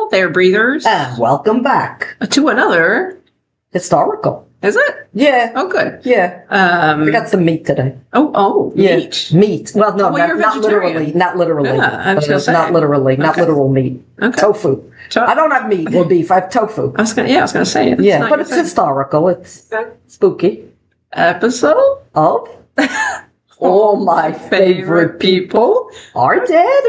Hello there, breathers. And welcome back To another... historical. Is it? Yeah. Oh, good. Yeah. We got some meat today. Meat. Meat. Well, no, well, not literally. Not literally. Yeah, I was gonna say. Not literally. Not Okay. literal meat. Okay. Tofu. I don't have meat or beef. I have tofu. I was gonna say. Yeah, but it's historical. It's spooky. Episode Of all my favorite people are dead.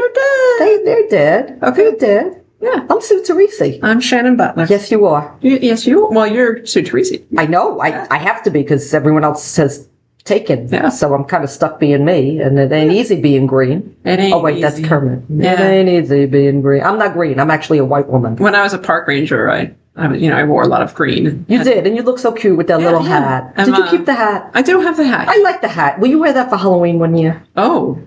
They're dead. Okay. They're dead. Yeah. I'm Sue Teresi. I'm Shannon Butler. Yes, you are. Yes, you. Well, you're Sue Teresi. I know. I have to be because everyone else has taken. Yeah. So I'm kind of stuck being me, and it ain't easy being green. It ain't. Oh wait, easy. that's Kermit. Yeah. It ain't easy being green. I'm not green. I'm actually a white woman. When I was a park ranger, I wore a lot of green. You did, and you look so cute with that little hat. Did you keep the hat? I do have the hat. I like the hat. Will you wear that for Halloween one year? Oh,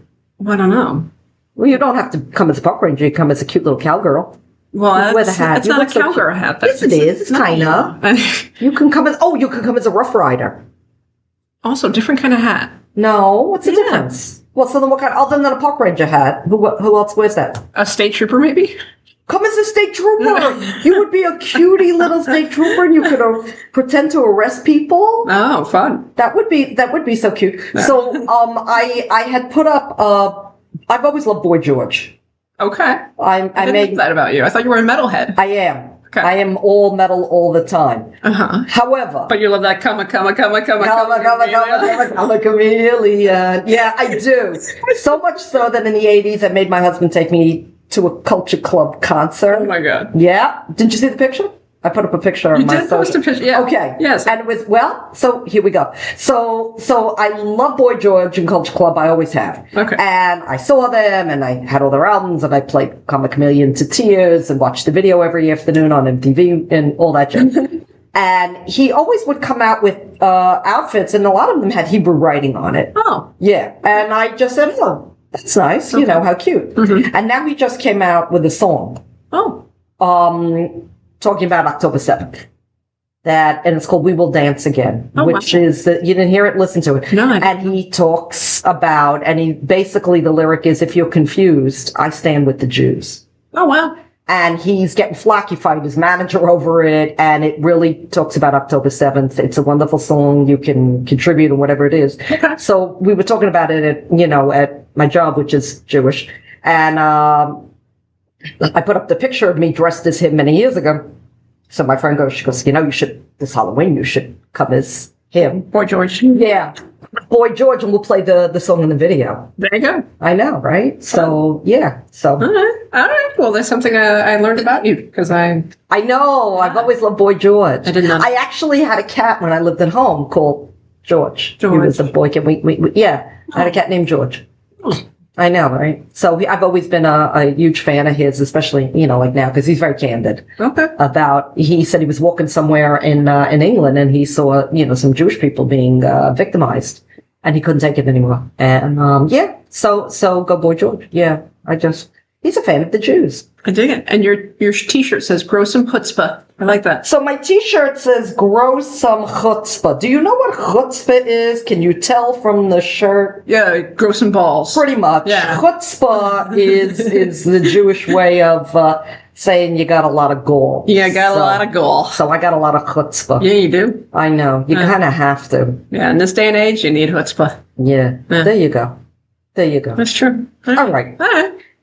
I don't know. Well, you don't have to come as a park ranger. You come as a cute little cowgirl. Well, wear the hat. It's not a cowgirl hat. Yes, it is. It's kind of. You can come as a Rough Rider. Also, different kind of hat. No, what's the difference? Well, so then what kind? Other than a park ranger hat, who else wears that? A state trooper, maybe. Come as a state trooper. You would be a cutie little state trooper, and you could pretend to arrest people. Oh, fun! That would be so cute. Yeah. So, I had put up. I've always loved Boy George. Okay. I didn't know that about you. I thought you were a metalhead. I am. Okay. I am all metal all the time. However, but you love that come immediately. Yeah, I do. So much so that in the 80s, I made my husband take me to a Culture Club concert. Oh my God. Yeah. Didn't you see the picture? I put up a picture of my You did post a picture, yeah. Okay. Yes. And it was, so here we go. So I love Boy George and Culture Club. I always have. Okay. And I saw them, and I had all their albums, and I played Come a Chameleon to Tears, and watched the video every afternoon on MTV, and all that shit. And he always would come out with outfits, and a lot of them had Hebrew writing on it. Oh. Yeah. And I just said, oh, that's nice. Okay. You know, how cute. Mm-hmm. And now he just came out with a song. Oh. Talking about October 7th. And it's called We Will Dance Again, which is, you didn't hear it, listen to it. No. And he talks about, basically the lyric is, if you're confused, I stand with the Jews. Oh, wow. And he's getting flack. He fired his manager over it, and it really talks about October 7th. It's a wonderful song. You can contribute or whatever it is. Okay. So we were talking about it at my job, which is Jewish. And, I put up the picture of me dressed as him many years ago. So my friend goes, this Halloween, you should come as him. Boy George. Yeah. Boy George, and we'll play the song in the video. There you go. I know, right? So, yeah. So. All right. Well, that's something I learned about you, because I know. I've always loved Boy George. I did not. I actually had a cat when I lived at home called George. He was a boy cat. I had a cat named George. Oh. I know, right? So I've always been a huge fan of his, especially, like now, because he's very candid. Okay. He said he was walking somewhere in England, and he saw, some Jewish people being victimized, and he couldn't take it anymore. And, so go Boy George. Yeah, he's a fan of the Jews. I dig it. And your t-shirt says grow some chutzpah. I like that. So my t-shirt says grow some chutzpah. Do you know what chutzpah is? Can you tell from the shirt? Yeah, grow some balls. Pretty much. Yeah. Chutzpah is the Jewish way of saying you got a lot of gall. Yeah, I got a lot of gall. So I got a lot of chutzpah. Yeah, you do. I know. You kind of have to. Yeah, in this day and age, you need chutzpah. Yeah. There you go. That's true. All right.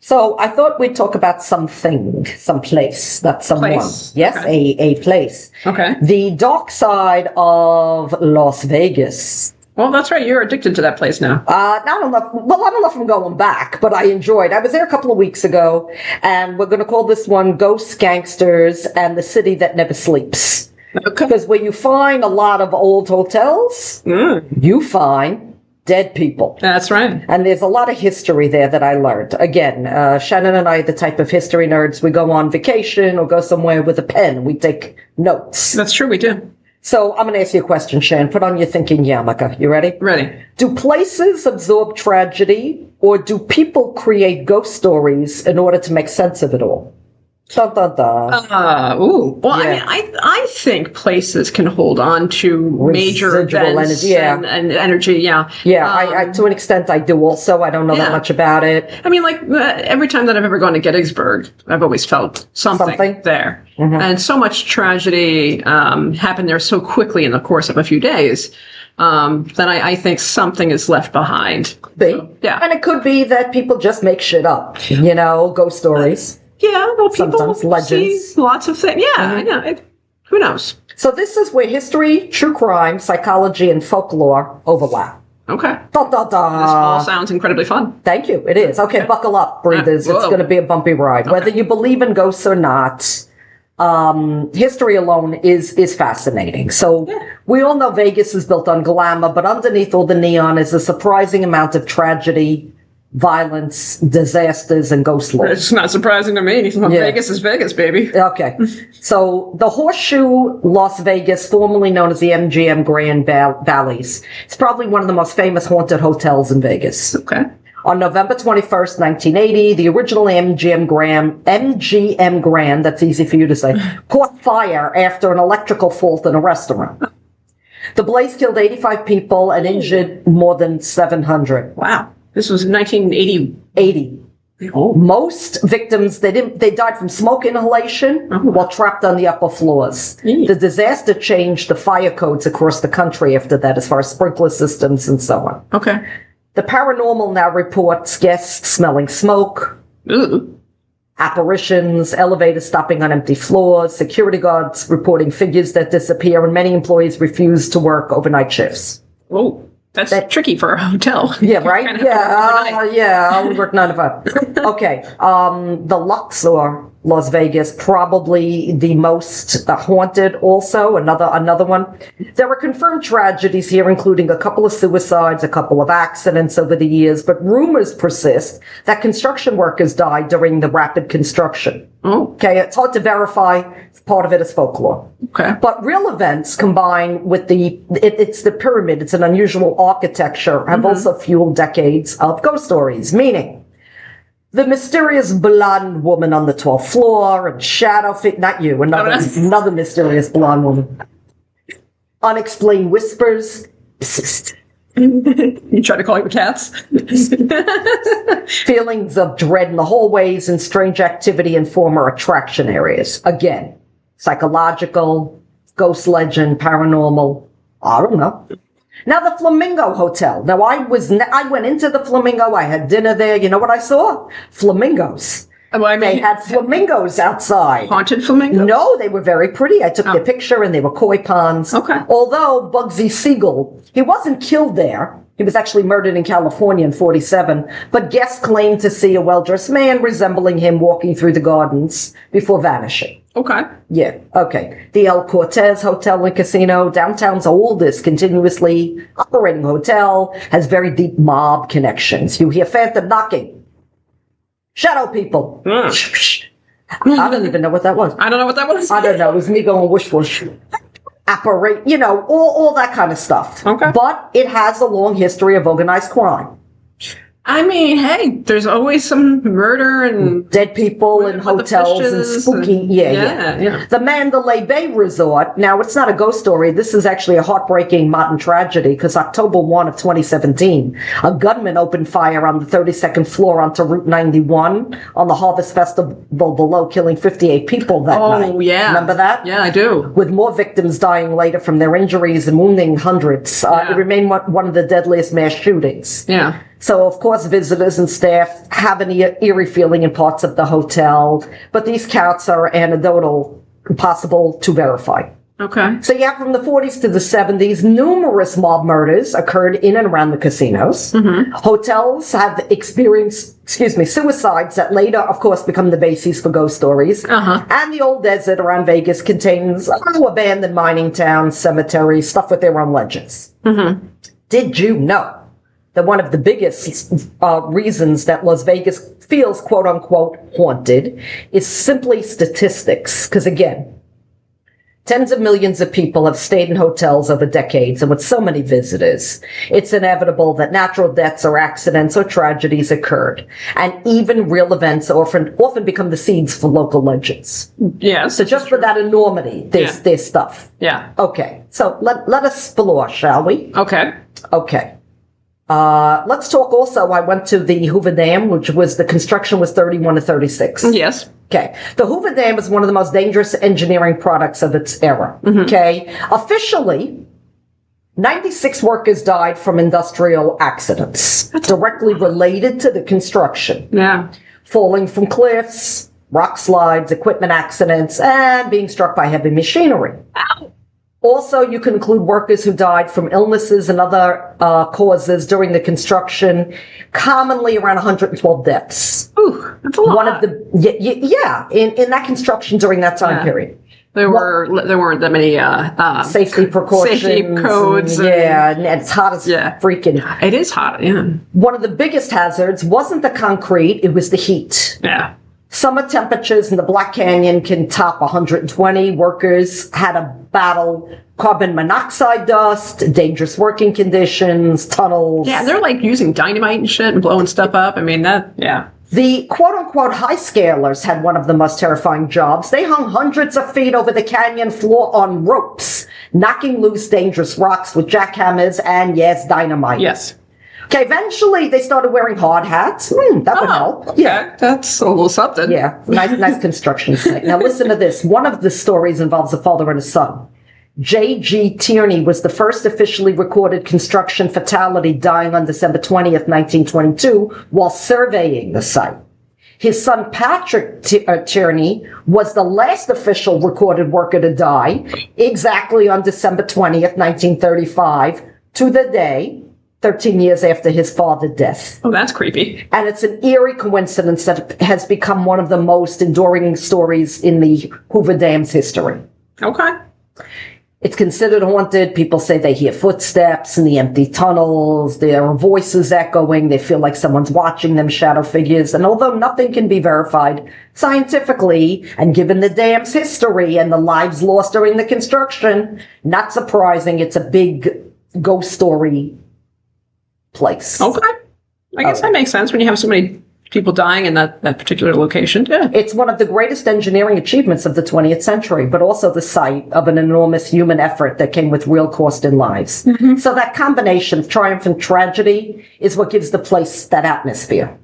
So I thought we'd talk about something, some place, not someone. Place. Yes, okay. a place. Okay. The dark side of Las Vegas. Well, that's right. You're addicted to that place now. I don't know if I'm going back, but I enjoyed. I was there a couple of weeks ago, and we're going to call this one Ghosts, Gangsters, and the City That Never Sleeps. Okay. Because where you find a lot of old hotels, you find dead people. That's right. And there's a lot of history there that I learned. Again, Shannon and I are the type of history nerds. We go on vacation or go somewhere with a pen. We take notes. That's true, we do. So I'm going to ask you a question, Shan. Put on your thinking yarmulke. You ready? Ready. Do places absorb tragedy, or do people create ghost stories in order to make sense of it all? Dun, dun, dun. Well, Yeah. I think places can hold on to major Residual events energy, yeah. and energy. Yeah. Yeah, I to an extent I do also. I don't know that Yeah. much about it. I mean, like every time that I've ever gone to Gettysburg, I've always felt something there. And so much tragedy happened there so quickly in the course of a few days that I think something is left behind. Yeah. And it could be that people just make shit up, ghost stories. Yeah, well, people Sometimes legends. see lots of things. Yeah, yeah. Who knows? So this is where history, true crime, psychology, and folklore overlap. Okay. Da, da, da. This all sounds incredibly fun. Thank you. It is. Okay, buckle up, breathers. It's going to be a bumpy ride. Okay. Whether you believe in ghosts or not, history alone is fascinating. So we all know Vegas is built on glamour, but underneath all the neon is a surprising amount of tragedy, violence, disasters, and ghost lore. It's not surprising to me. Vegas is Vegas, baby. Okay. So the Horseshoe Las Vegas, formerly known as the MGM Grand Valleys, it's probably one of the most famous haunted hotels in Vegas. Okay. On November 21st, 1980, the original MGM Grand, that's easy for you to say, caught fire after an electrical fault in a restaurant. The blaze killed 85 people and injured more than 700. Wow. This was 1980. 80. Oh. Most victims, they died from smoke inhalation while trapped on the upper floors. The disaster changed the fire codes across the country after that, as far as sprinkler systems and so on. Okay. The paranormal now reports guests smelling smoke, apparitions, elevators stopping on empty floors, security guards reporting figures that disappear, and many employees refuse to work overnight shifts. Oh. That's tricky for a hotel. Yeah, right? Yeah, I would work 9 to 5. Okay. The Luxor, Las Vegas, probably the most haunted also, another one. There were confirmed tragedies here, including a couple of suicides, a couple of accidents over the years, but rumors persist that construction workers died during the rapid construction. Oh. Okay, it's hard to verify. Part of it is folklore. Okay. But real events combined with it's the pyramid, it's an unusual architecture, have also fueled decades of ghost stories, meaning the mysterious blonde woman on the 12th floor and not you, another mysterious blonde woman. Unexplained whispers. You try to call your cats? Feelings of dread in the hallways and strange activity in former attraction areas. Again, psychological, ghost legend, paranormal, I don't know. Now the Flamingo Hotel. Now I went into the Flamingo, I had dinner there. You know what I saw? Flamingos. Well, I mean, they had flamingos outside. Haunted flamingos? No, they were very pretty. I took their picture and they were koi ponds. Okay. Although Bugsy Siegel, he wasn't killed there. He was actually murdered in California in 1947, but guests claimed to see a well-dressed man resembling him walking through the gardens before vanishing. Okay. Yeah, okay. The El Cortez Hotel and Casino, downtown's oldest continuously operating hotel, has very deep mob connections. You hear phantom knocking. Shadow people. I don't even know what that was. I don't know what that was. I don't know. It was me going whoosh whoosh. Apparate, all that kind of stuff. Okay. But it has a long history of organized crime. I mean, hey, there's always some murder and dead people in hotels and spooky. Yeah. The Mandalay Bay Resort. Now, it's not a ghost story. This is actually a heartbreaking modern tragedy because October 1 of 2017, a gunman opened fire on the 32nd floor onto Route 91 on the Harvest Festival below, killing 58 people that night. Oh, yeah. Remember that? Yeah, I do. With more victims dying later from their injuries and wounding hundreds. It remained one of the deadliest mass shootings. Yeah. So, of course, visitors and staff have an eerie feeling in parts of the hotel, but these counts are anecdotal, impossible to verify. Okay. So, from the 40s to the 70s, numerous mob murders occurred in and around the casinos. Mm-hmm. Hotels have experienced, suicides that later, of course, become the basis for ghost stories. Uh-huh. And the old desert around Vegas contains abandoned mining towns, cemeteries, stuff with their own legends. Mm-hmm. Did you know that one of the biggest reasons that Las Vegas feels quote-unquote haunted is simply statistics? Because again, Tens of millions of people have stayed in hotels over decades, and with so many visitors, it's inevitable that natural deaths or accidents or tragedies occurred. And even real events often become the seeds for local legends. Yes. So just for that enormity, there's stuff. Yeah. Okay, so let us explore, shall we? Okay. Okay. Let's talk also, I went to the Hoover Dam, which was, the construction was 31 to 36. Yes. Okay. The Hoover Dam is one of the most dangerous engineering products of its era. Okay. Officially, 96 workers died from industrial accidents directly related to the construction. Yeah. Falling from cliffs, rock slides, equipment accidents, and being struck by heavy machinery. Ow. Also, you can include workers who died from illnesses and other causes during the construction, commonly around 112 deaths. Ooh, that's a lot. One of the, in that construction during that time period. There weren't that many Safety precautions. safety codes. And it's hot as freaking. It is hot, yeah. One of the biggest hazards wasn't the concrete, it was the heat. Yeah. Summer temperatures in the Black Canyon can top 120. Workers had to battle carbon monoxide dust, dangerous working conditions, tunnels. Yeah, they're like using dynamite and shit and blowing stuff up. I mean, The quote-unquote high scalers had one of the most terrifying jobs. They hung hundreds of feet over the canyon floor on ropes, knocking loose dangerous rocks with jackhammers and, yes, dynamite. Yes. Okay, eventually they started wearing hard hats. That would help. Okay. Yeah. That's a little something. Yeah, nice construction site. Now listen to this. One of the stories involves a father and a son. J.G. Tierney was the first officially recorded construction fatality, dying on December 20th, 1922, while surveying the site. His son Patrick Tierney was the last official recorded worker to die, exactly on December 20th, 1935, to the day, 13 years after his father's death. Oh, that's creepy. And it's an eerie coincidence that has become one of the most enduring stories in the Hoover Dam's history. Okay. It's considered haunted. People say they hear footsteps in the empty tunnels. There are voices echoing. They feel like someone's watching them, shadow figures. And although nothing can be verified scientifically, and given the dam's history and the lives lost during the construction, not surprising, it's a big ghost story place. Okay. I guess that makes sense when you have so many people dying in that particular location. Yeah. It's one of the greatest engineering achievements of the 20th century, but also the site of an enormous human effort that came with real cost in lives. So that combination of triumph and tragedy is what gives the place that atmosphere.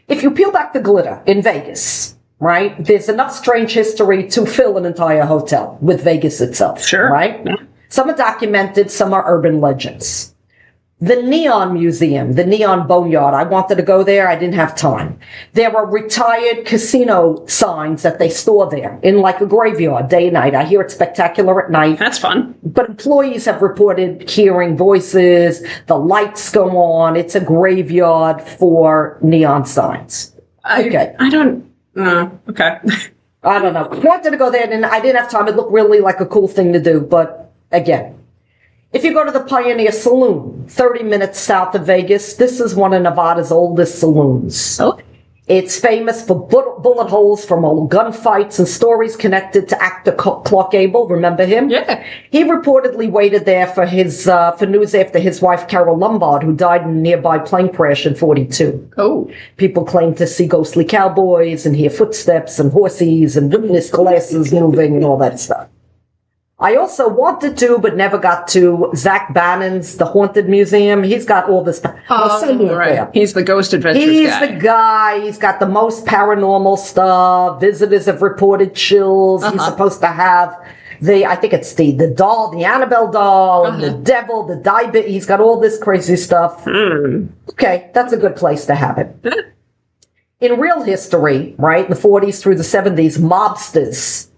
If you peel back the glitter in Vegas, right, there's enough strange history to fill an entire hotel with Vegas itself. Sure. Right? Yeah. Some are documented, some are urban legends. The Neon Museum, the Neon Boneyard, I wanted to go there. I didn't have time. There are retired casino signs that they store there in like a graveyard, day and night. I hear it's spectacular at night. That's fun. But employees have reported hearing voices. The lights go on. It's a graveyard for neon signs. Okay. I don't know. Okay. I don't know. I wanted to go there and I didn't have time. It looked really like a cool thing to do. But again, if you go to the Pioneer Saloon, 30 minutes south of Vegas, this is one of Nevada's oldest saloons. Oh. It's famous for bullet holes from old gunfights and stories connected to actor Clark Gable. Remember him? Yeah. He reportedly waited there for news after his wife Carol Lombard, who died in a nearby plane crash in 42. Oh. People claim to see ghostly cowboys and hear footsteps and horses and witness glasses moving and all that stuff. I also wanted to, but never got to, Zach Bannon's The Haunted Museum. He's got all this. Right. He's the Ghost Adventures guy. He's the guy. He's got the most paranormal stuff. Visitors have reported chills. He's supposed to have I think it's the doll, the Annabelle doll, and the devil, the diabet. He's got all this crazy stuff. Okay, that's a good place to have it. In real history, right, the 40s through the 70s, mobsters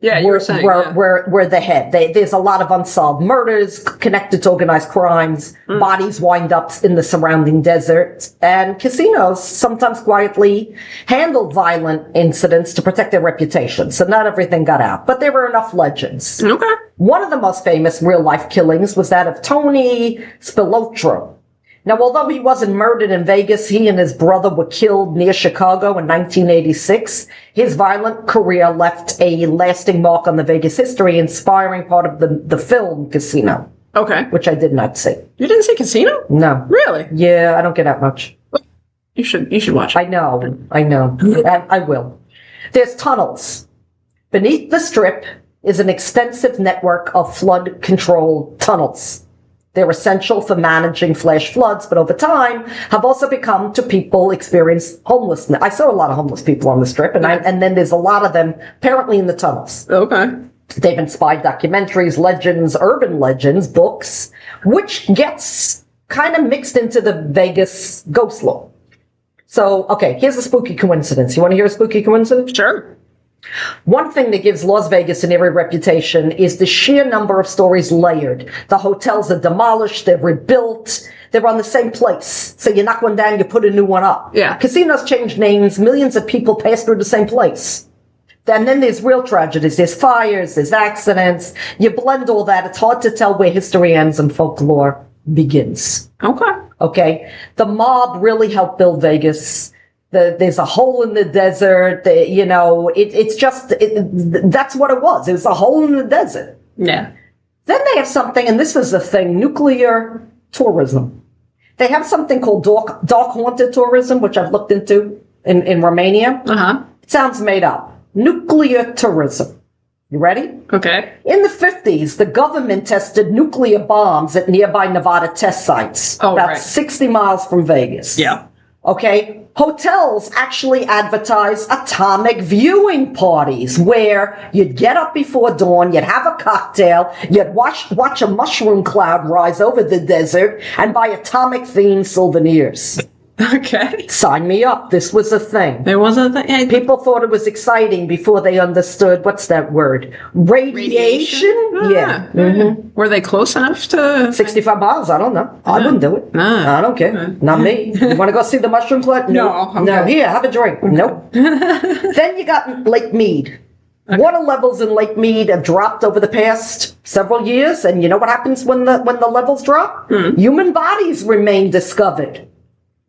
were the head. There's a lot of unsolved murders connected to organized crimes. Bodies wind up in the surrounding desert. And casinos sometimes quietly handled violent incidents to protect their reputation. So not everything got out. But there were enough legends. Okay. One of the most famous real-life killings was that of Tony Spilotro. Now, although he wasn't murdered in Vegas, he and his brother were killed near Chicago in 1986. His violent career left a lasting mark on the Vegas history, inspiring part of the film Casino. Okay. Which I did not see. You didn't see Casino? No. Really? Yeah, I don't get out much. You should watch it. I know. I will. There's tunnels. Beneath the Strip is an extensive network of flood control tunnels. They're essential for managing flash floods, but over time have also become to people experience homelessness. I saw a lot of homeless people on the Strip, and then there's a lot of them apparently in the tunnels. Okay. They've inspired documentaries, legends, urban legends, books, which gets kind of mixed into the Vegas ghost lore. So, okay, here's a spooky coincidence. You want to hear a spooky coincidence? Sure. One thing that gives Las Vegas an eerie reputation is the sheer number of stories layered. The hotels are demolished, they're rebuilt, they're on the same place. So you knock one down, you put a new one up. Yeah. Casinos change names, millions of people pass through the same place. And then there's real tragedies. There's fires, there's accidents. You blend all that. It's hard to tell where history ends and folklore begins. Okay. The mob really helped build Vegas. There's a hole in the desert. That's what it was. It was a hole in the desert. Yeah. Then they have something, and this was the thing, nuclear tourism. They have something called dark haunted tourism, which I've looked into in Romania. It sounds made up. Nuclear tourism. You ready? Okay. In the 50s, the government tested nuclear bombs at nearby Nevada test sites. About 60 miles from Vegas. Yeah. Okay. Hotels actually advertise atomic viewing parties where you'd get up before dawn, you'd have a cocktail, you'd watch a mushroom cloud rise over the desert, and buy atomic-themed souvenirs. Okay. Sign me up. This was a thing. There was a thing. People thought it was exciting before they understood, what's that word? Radiation? Yeah. Mm-hmm. Were they close enough to... 65 miles? I don't know. I wouldn't do it. I don't care. Not me. You want to go see the mushroom cloud? No. No. Here, have a drink. Nope. Then you got Lake Mead. Okay. Water levels in Lake Mead have dropped over the past several years, and you know what happens when the levels drop? Human bodies remain discovered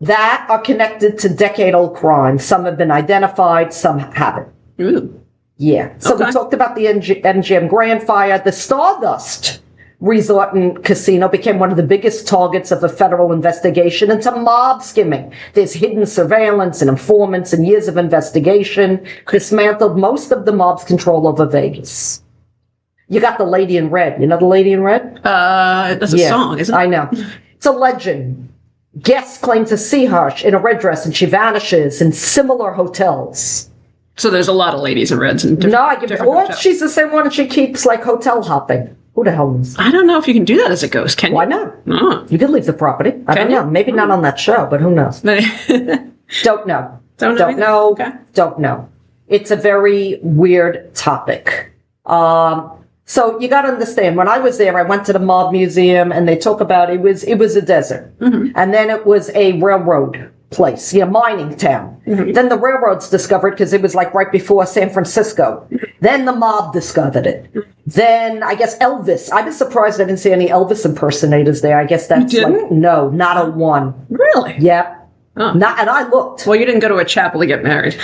that are connected to decade-old crimes. Some have been identified, some haven't. Ooh. Yeah. So we talked about the MGM Grand Fire. The Stardust Resort and Casino became one of the biggest targets of a federal investigation into mob skimming. There's hidden surveillance and informants and years of investigation dismantled most of the mob's control over Vegas. You got the Lady in Red. You know the Lady in Red? That's a song, isn't it? I know. It's a legend. Guests claim to see her in a red dress, and she vanishes in similar hotels. So there's a lot of ladies in reds and different hotels. She's the same one, and she keeps like hotel hopping. Who the hell knows? I don't know if you can do that as a ghost. Can you? Why not? Oh. You can leave the property. I don't know. Maybe not on that show, but who knows? Don't know. Don't know. Okay. Don't know. It's a very weird topic. So you got to understand, when I was there, I went to the Mob Museum, and they talk about it was a desert. And then it was a railroad place, mining town. Then the railroads discovered, because it was like right before San Francisco. Then the mob discovered it. Then I guess Elvis. I was surprised I didn't see any Elvis impersonators there. I guess that's no, not a one. Really? Yeah. Oh. And I looked. Well, you didn't go to a chapel to get married.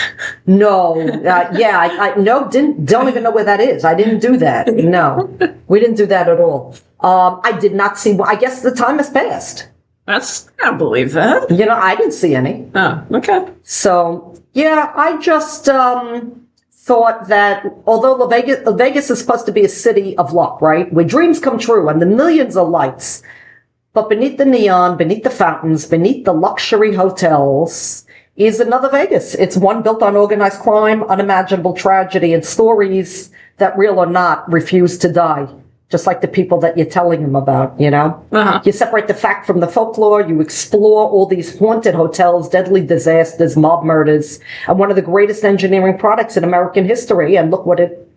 No. I don't even know where that is. I didn't do that. No. We didn't do that at all. I did not see, I guess the time has passed. I don't believe that. I didn't see any. Oh, okay. So, yeah, I just thought that although Vegas is supposed to be a city of luck, right? Where dreams come true and the millions of lights, but beneath the neon, beneath the fountains, beneath the luxury hotels is another Vegas. It's one built on organized crime, unimaginable tragedy, and stories that, real or not, refuse to die. Just like the people that you're telling them about, You separate the fact from the folklore, you explore all these haunted hotels, deadly disasters, mob murders, and one of the greatest engineering products in American history, and look what it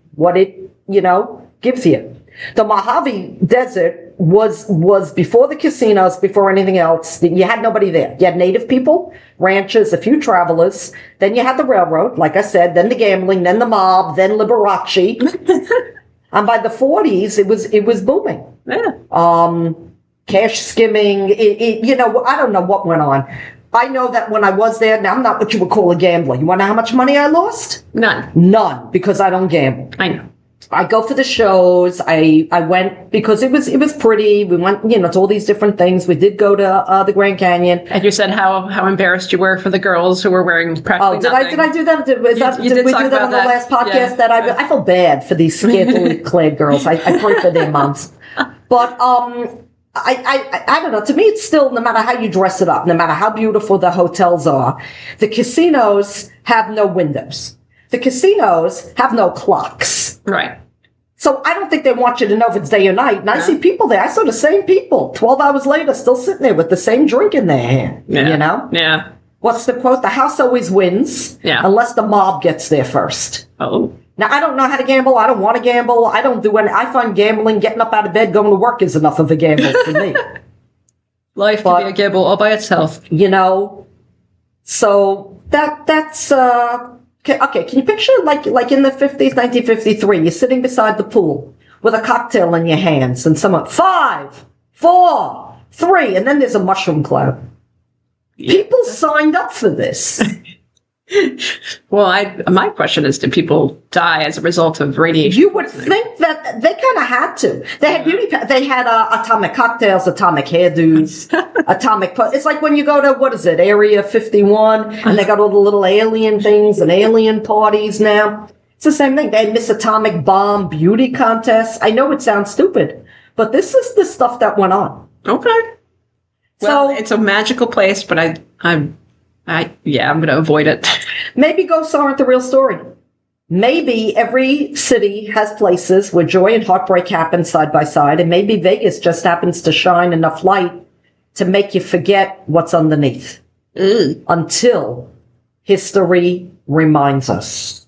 gives you. The Mojave Desert was before the casinos, before anything else. You had nobody there. You had native people, ranchers, a few travelers. Then you had the railroad, like I said, then the gambling, then the mob, then Liberace. And by the 40s, it was booming. Yeah. cash skimming. I don't know what went on. I know that when I was there, now I'm not what you would call a gambler. You want to know how much money I lost? None, because I don't gamble. I know. I go for the shows. I went because it was pretty. We went, to all these different things. We did go to the Grand Canyon. And you said how embarrassed you were for the girls who were wearing practically nothing. Did I do that? Did we do that on the last podcast? Yeah. I felt bad for these scantily clad girls. I pray for their moms. But I don't know. To me, it's still, no matter how you dress it up, no matter how beautiful the hotels are, the casinos have no windows. The casinos have no clocks. Right. So I don't think they want you to know if it's day or night. And I see people there. I saw the same people 12 hours later still sitting there with the same drink in their hand. Yeah. Yeah. What's the quote? The house always wins unless the mob gets there first. Oh. Now, I don't know how to gamble. I don't want to gamble. I don't do any. I find gambling, getting up out of bed, going to work is enough of a gamble for me. Life can be a gamble all by itself. So that's okay. Can you picture like in the 50s, 1953, you're sitting beside the pool with a cocktail in your hands and someone 5, 4, 3, and then there's a mushroom cloud. People signed up for this. Well, my question is, did people die as a result of radiation? You would think that they kind of had to. They had they had atomic cocktails, atomic hairdos, it's like when you go to, Area 51, and they got all the little alien things and alien parties now. It's the same thing. They had Miss Atomic Bomb beauty contests. I know it sounds stupid, but this is the stuff that went on. Okay. Well, it's a magical place, but I'm going to avoid it. Maybe ghosts aren't the real story. Maybe every city has places where joy and heartbreak happen side by side, and maybe Vegas just happens to shine enough light to make you forget what's underneath. Until history reminds us.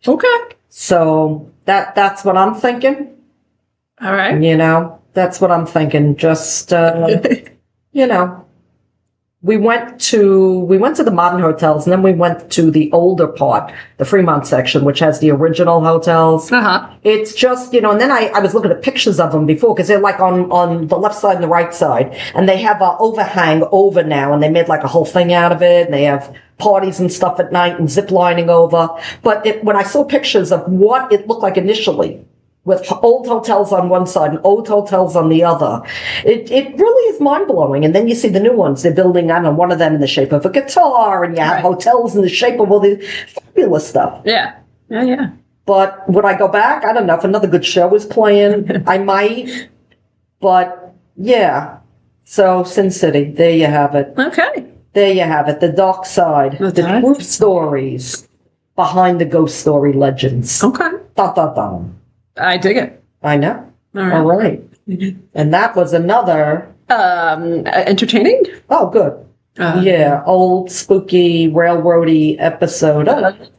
Okay. So that's what I'm thinking. All right. That's what I'm thinking. Just, we went to the modern hotels, and then we went to the older part, the Fremont section, which has the original hotels. It's just, and then I was looking at pictures of them before, because they're like on the left side and the right side, and they have an overhang over now, and they made like a whole thing out of it, and they have parties and stuff at night and zip lining over. But when I saw pictures of what it looked like initially, with old hotels on one side and old hotels on the other, it really is mind-blowing. And then you see the new ones. They're building, I don't know, one of them in the shape of a guitar, and you have hotels in the shape of all this fabulous stuff. Yeah. But would I go back? I don't know. If another good show is playing, I might. But, yeah. So, Sin City, there you have it. Okay. There you have it. The dark side. The true stories behind the ghost story legends. Okay. Dun, dun, dun. I dig it. I know. All right. And that was another... entertaining? Oh, good. Old, spooky, railroady episode of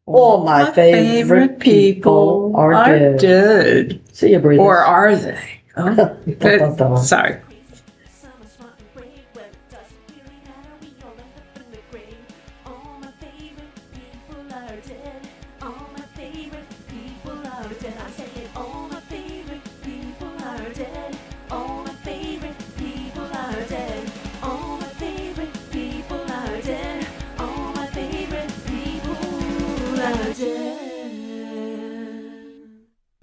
All My Favorite People Are Dead. See you, breathers. Or are they? Oh, sorry.